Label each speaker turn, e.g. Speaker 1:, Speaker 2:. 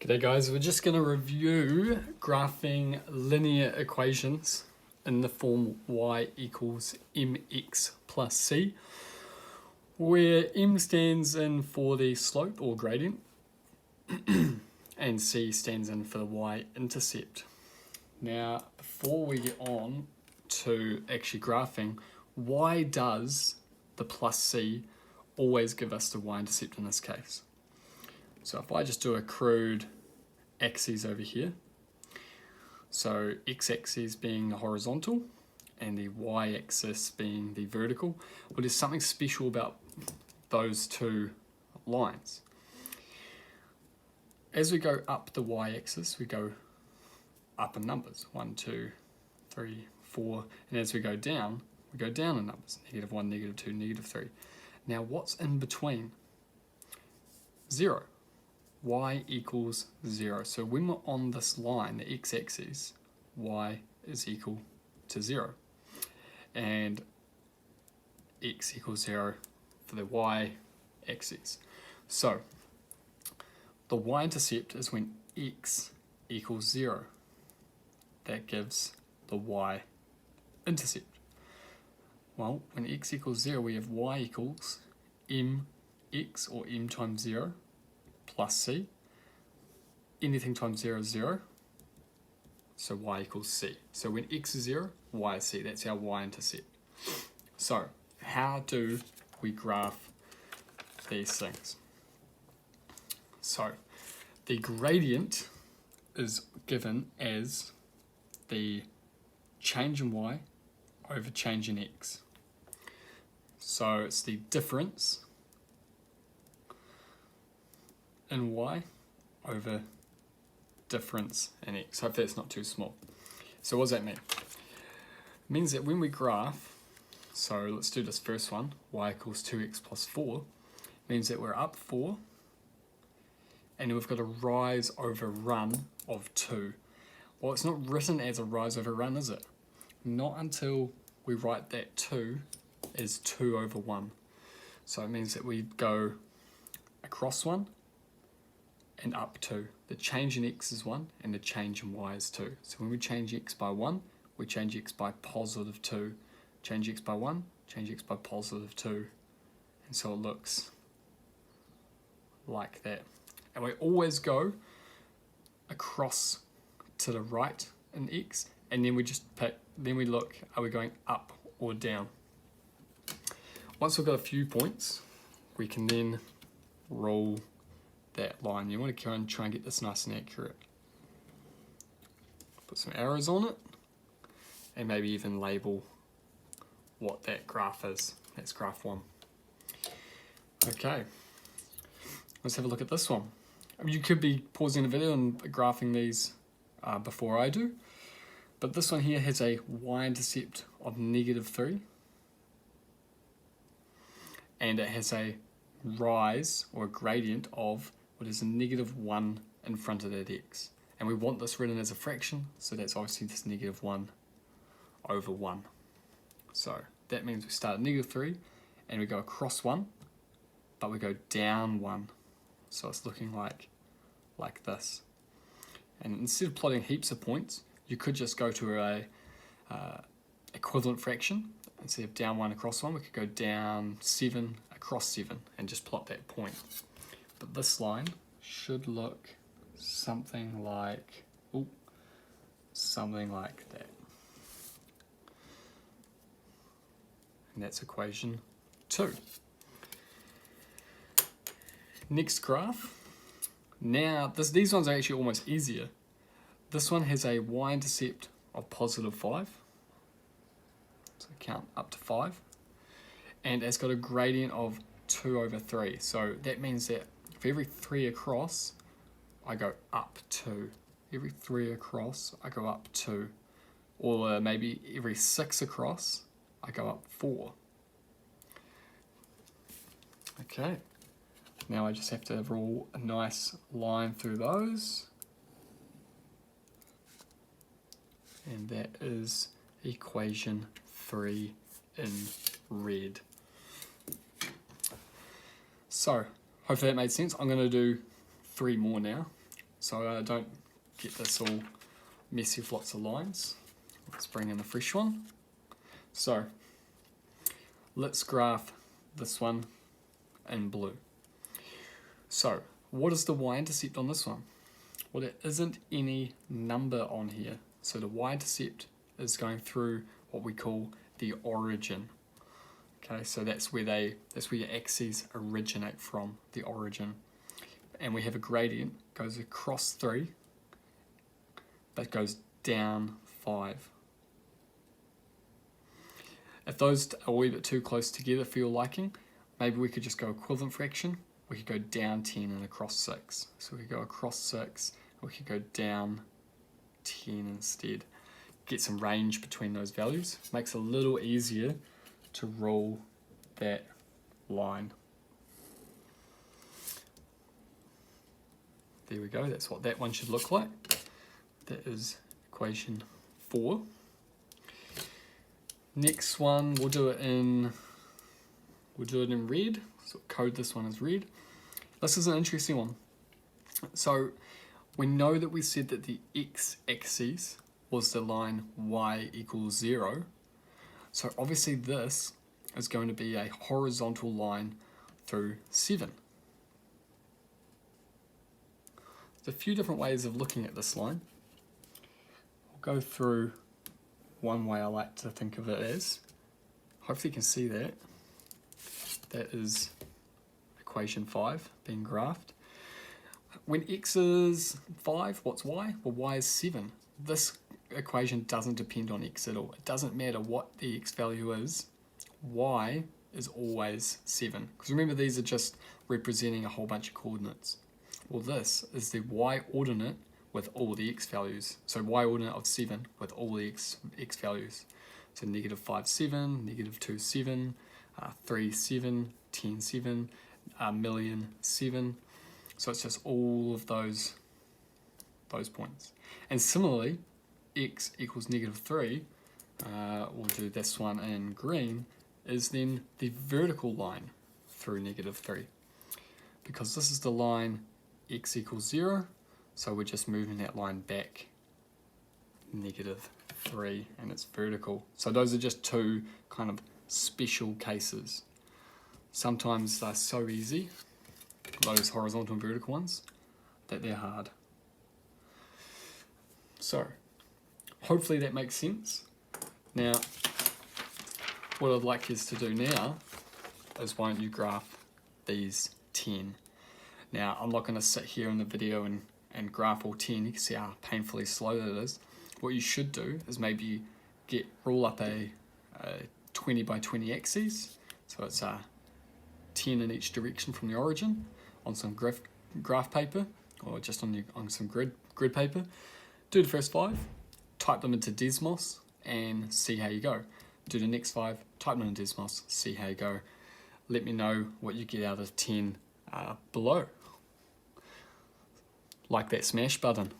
Speaker 1: G'day guys, we're just going to review graphing linear equations in the form y equals mx plus c, where m stands in for the slope or gradient and c stands in for the y-intercept. Now, before we get on to actually graphing, why does the plus c always give us the y-intercept in this case? So if I just do a crude axes over here, so x-axis being the horizontal and the y-axis being the vertical, well, there's something special about those two lines. As we go up the y-axis, we go up in numbers, 1, 2, 3, 4, and as we go down in numbers, -1, -2, -3. Now what's in between? 0. Y equals 0. So when we're on this line, the x-axis, y is equal to 0. And x equals 0 for the y-axis. So the y-intercept is when x equals 0. That gives the y-intercept. Well, when x equals 0, we have y equals mx, or m times 0, plus c. Anything times 0 is 0, so y equals c. So when x is 0, y is c. That's our y-intercept. So how do we graph these things? So the gradient is given as the change in y over change in x. So it's the difference in y over difference in x. Hopefully that's not too small. So what does that mean? It means that when we graph, so let's do this first one, y equals 2x plus 4, means that we're up 4, and we've got a rise over run of 2. Well, it's not written as a rise over run, is it? Not until we write that 2 as 2 over 1. So it means that we go across 1, and up 2. The change in x is 1 and the change in y is 2. So when we change x by 1, we change x by positive 2. Change x by 1, change x by positive 2. And so it looks like that. And we always go across to the right in x, and then we just pick, then we look, are we going up or down? Once we've got a few points, we can then roll that line. You want to try and get this nice and accurate. Put some arrows on it, and maybe even label what that graph is. That's graph 1. Okay, let's have a look at this one. You could be pausing the video and graphing these before I do, but this one here has a y-intercept of -3, and it has a rise or a gradient of what is a -1 in front of that x. And we want this written as a fraction, so that's obviously this -1 over 1. So that means we start at -3 and we go across 1, but we go down 1. So it's looking like this. And instead of plotting heaps of points, you could just go to a equivalent fraction. Instead of down 1 across 1, we could go down 7 across 7 and just plot that point. But this line should look something like, that. And that's equation 2. Next graph. Now, these ones are actually almost easier. This one has a y-intercept of +5. So count up to 5. And it's got a gradient of 2 over 3. So that means that for every 3 across, I go up 2. Every 3 across, I go up 2. Or maybe every 6 across, I go up 4. Okay. Now I just have to draw a nice line through those. And that is equation 3 in red. So, hopefully that made sense. I'm going to do 3 more now. so don't get this all messy with lots of lines. Let's bring in a fresh one. So let's graph this one in blue. So what is the y-intercept on this one? Well, there isn't any number on here. So the y-intercept is going through what we call the origin. Okay, so that's where your axes originate from, the origin. And we have a gradient, goes across 3, but goes down 5. If those are a wee bit too close together for your liking, maybe we could just go equivalent fraction. We could go down 10 and across 6. So we could go across 6, we could go down 10 instead. Get some range between those values. Makes it a little easier to rule that line. There we go, that's what that one should look like. That is equation 4. Next one, we'll do it in red. So code this one as red. This is an interesting one. So we know that we said that the x-axis was the line y equals 0. So obviously this is going to be a horizontal line through 7. There's a few different ways of looking at this line. We'll go through one way I like to think of it as. Hopefully you can see that. That is equation 5 being graphed. When x is 5, what's y? Well, y is 7. This equation doesn't depend on x at all. It doesn't matter what the x value is. Y is always 7. Because remember, these are just representing a whole bunch of coordinates. Well, this is the y ordinate with all the x values. So y ordinate of 7 with all the x values. So negative 5, 7, negative 2, 7, 3, 7, 10, 7, million, 7. So it's just all of those points. And similarly, x equals negative 3, we'll do this one in green, is then the vertical line through negative 3. Because this is the line x equals 0, so we're just moving that line back negative 3, and it's vertical. So those are just two kind of special cases. Sometimes they're so easy, those horizontal and vertical ones, that they're hard. So hopefully that makes sense. Now what I'd like you to do now is, why don't you graph these 10. Now I'm not going to sit here in the video and graph all 10. You can see how painfully slow that is. What you should do is maybe roll up a 20 by 20 axes, so it's 10 in each direction from the origin, on some graph paper, or just on some grid paper. Do the first 5, type them into Desmos, and see how you go. Do the next 5, type them into Desmos, see how you go. Let me know what you get out of 10 below. Like that smash button.